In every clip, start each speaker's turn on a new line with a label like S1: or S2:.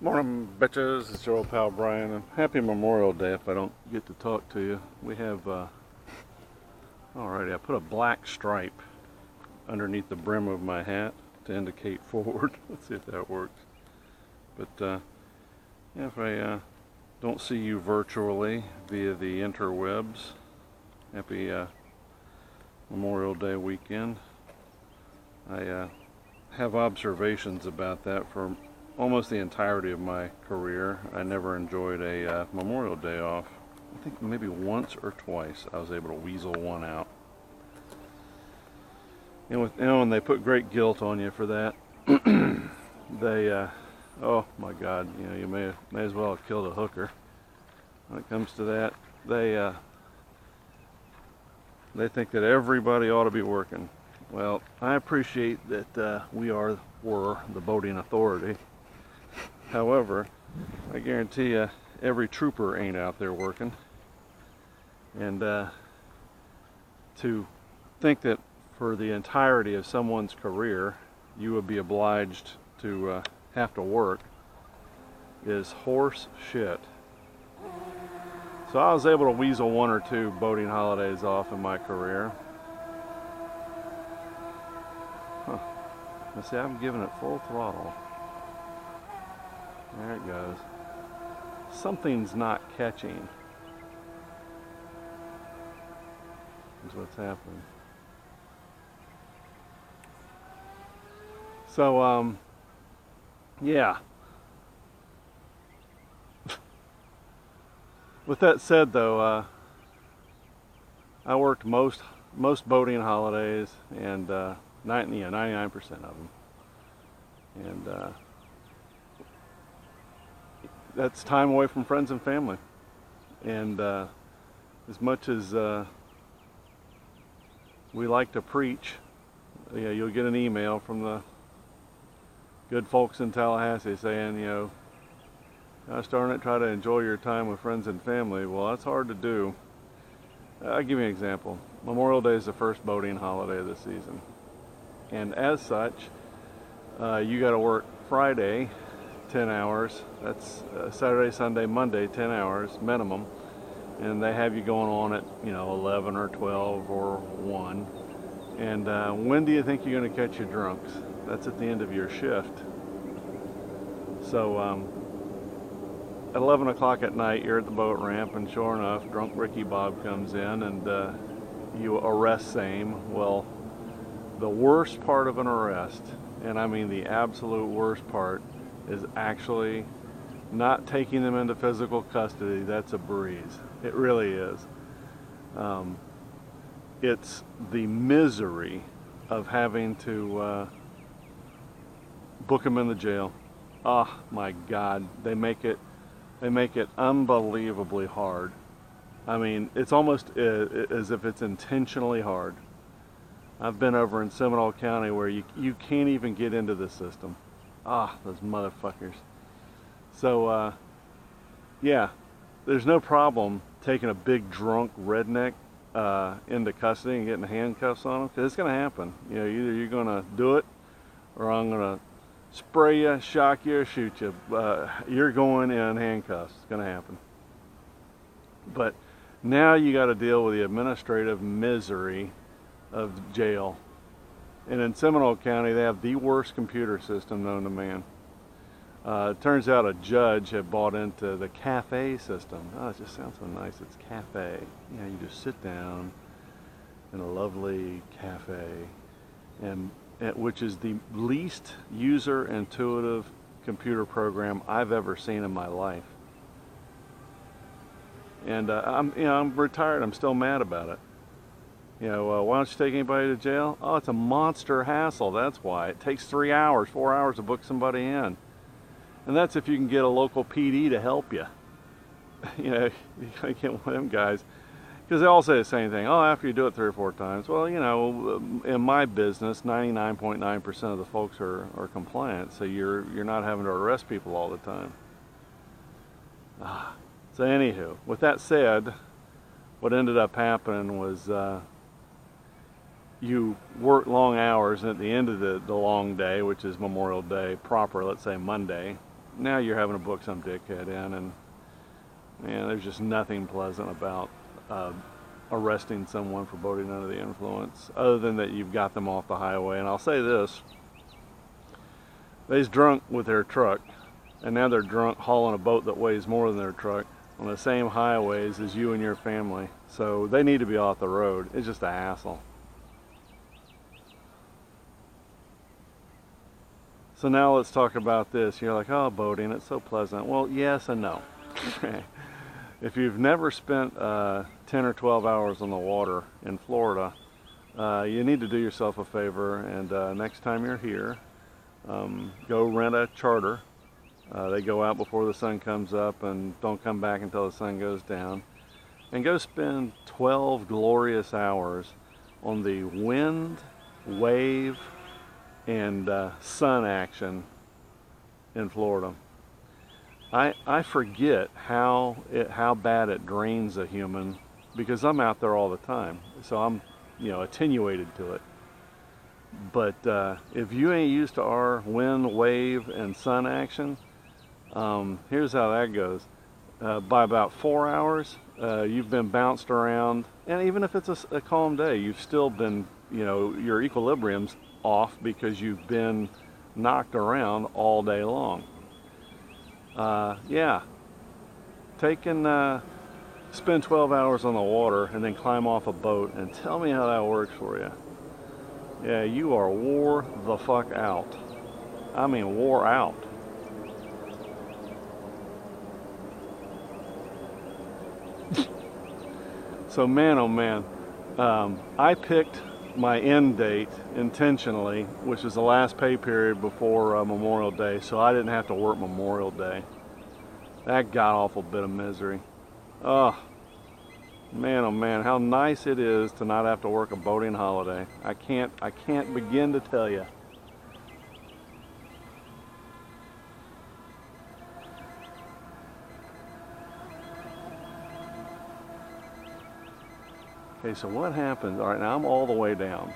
S1: Morning, bitches. It's your old pal Brian, and happy Memorial Day if I don't get to talk to you. We have, alrighty, I put a black stripe underneath the brim of my hat to indicate forward. Let's see if that works. But, yeah, if I don't see you virtually via the interwebs, happy Memorial Day weekend. I have observations about that for almost the entirety of my career. I never enjoyed a Memorial Day off. I think maybe once or twice I was able to weasel one out. And they put great guilt on you for that. They, oh my God, you may as well have killed a hooker. When it comes to that, they think that everybody ought to be working. Well, I appreciate that were the boating authority. However, I guarantee you every trooper ain't out there working. And to think that for the entirety of someone's career you would be obliged to have to work is horse shit. So I was able to weasel one or two boating holidays off in my career. Huh. Now see, I'm giving it full throttle. There it goes. Something's not catching. That's what's happening. So, yeah. With that said, though, I worked most boating holidays, and 99% of them, and that's time away from friends and family. And as much as we like to preach, you'll get an email from the good folks in Tallahassee saying, gosh darn it, try to enjoy your time with friends and family. Well, that's hard to do. I'll give you an example. Memorial Day is the first boating holiday of the season. And as such, you got to work Friday 10 hours. That's Saturday, Sunday, Monday 10 hours minimum. And they have you going on at 11 or 12 or 1. And when do you think you're going to catch your drunks? That's at the end of your shift. So at 11 o'clock at night, you're at the boat ramp, and sure enough, drunk Ricky Bob comes in, and you arrest same. Well, the worst part of an arrest, and I mean the absolute worst part, is actually not taking them into physical custody. That's a breeze. It really is. It's the misery of having to book them in the jail. Oh my God, they make it unbelievably hard. I mean, it's almost as if it's intentionally hard. I've been over in Seminole County where you can't even get into the system. Ah, those motherfuckers. So, yeah, there's no problem taking a big drunk redneck into custody and getting handcuffs on them, because it's going to happen. Either you're going to do it, or I'm going to spray you, shock you, or shoot you. You're going in handcuffs. It's going to happen. But now you got to deal with the administrative misery of jail. And in Seminole County, they have the worst computer system known to man. It turns out a judge had bought into the cafe system. Oh, it just sounds so nice. It's cafe. You just sit down in a lovely cafe, and which is the least user intuitive computer program I've ever seen in my life. And I'm retired. I'm still mad about it. Why don't you take anybody to jail? Oh, it's a monster hassle. That's why. It takes 3 hours, 4 hours to book somebody in. And that's if you can get a local PD to help you. You gotta get one of them guys. Because they all say the same thing. Oh, after you do it 3 or 4 times. Well, in my business, 99.9% of the folks are compliant. So you're not having to arrest people all the time. So anywho, with that said, what ended up happening was you work long hours, and at the end of the long day, which is Memorial Day proper, let's say Monday, now you're having to book some dickhead in, and man, there's just nothing pleasant about arresting someone for boating under the influence, other than that you've got them off the highway. And I'll say this, they's drunk with their truck, and now they're drunk hauling a boat that weighs more than their truck on the same highways as you and your family. So they need to be off the road. It's just a hassle. So now let's talk about this. You're like, oh, boating, it's so pleasant. Well, yes and no. If you've never spent 10 or 12 hours on the water in Florida, you need to do yourself a favor, and next time you're here, go rent a charter. They go out before the sun comes up and don't come back until the sun goes down. And go spend 12 glorious hours on the wind, wave, and sun action in Florida. I forget how bad it drains a human, because I'm out there all the time, so I'm attenuated to it. But if you ain't used to our wind, wave, and sun action, here's how that goes. By about 4 hours, you've been bounced around, and even if it's a calm day, you've still been, your equilibrium's off because you've been knocked around all day long. Yeah, spend 12 hours on the water and then climb off a boat, and tell me how that works for you. Yeah, you are wore the fuck out. I mean, wore out. So man, oh man, I picked my end date intentionally, which is the last pay period before Memorial Day, so I didn't have to work Memorial Day. That god-awful bit of misery. Oh man, how nice it is to not have to work a boating holiday. I can't begin to tell you. Okay, so what happens? All right, now I'm all the way down.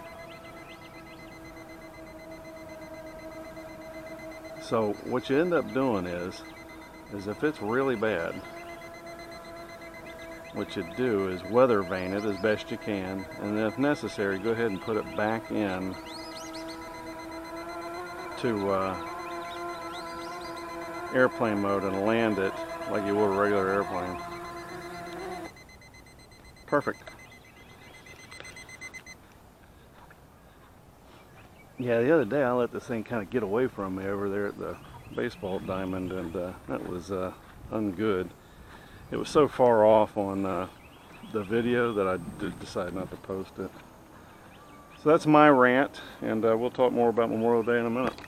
S1: So what you end up doing is if it's really bad, what you do is weather vane it as best you can, and then if necessary, go ahead and put it back in to airplane mode and land it like you would a regular airplane. Perfect. Yeah, the other day I let this thing kind of get away from me over there at the baseball diamond, and that was ungood. It was so far off on the video that I did decide not to post it. So that's my rant, and we'll talk more about Memorial Day in a minute.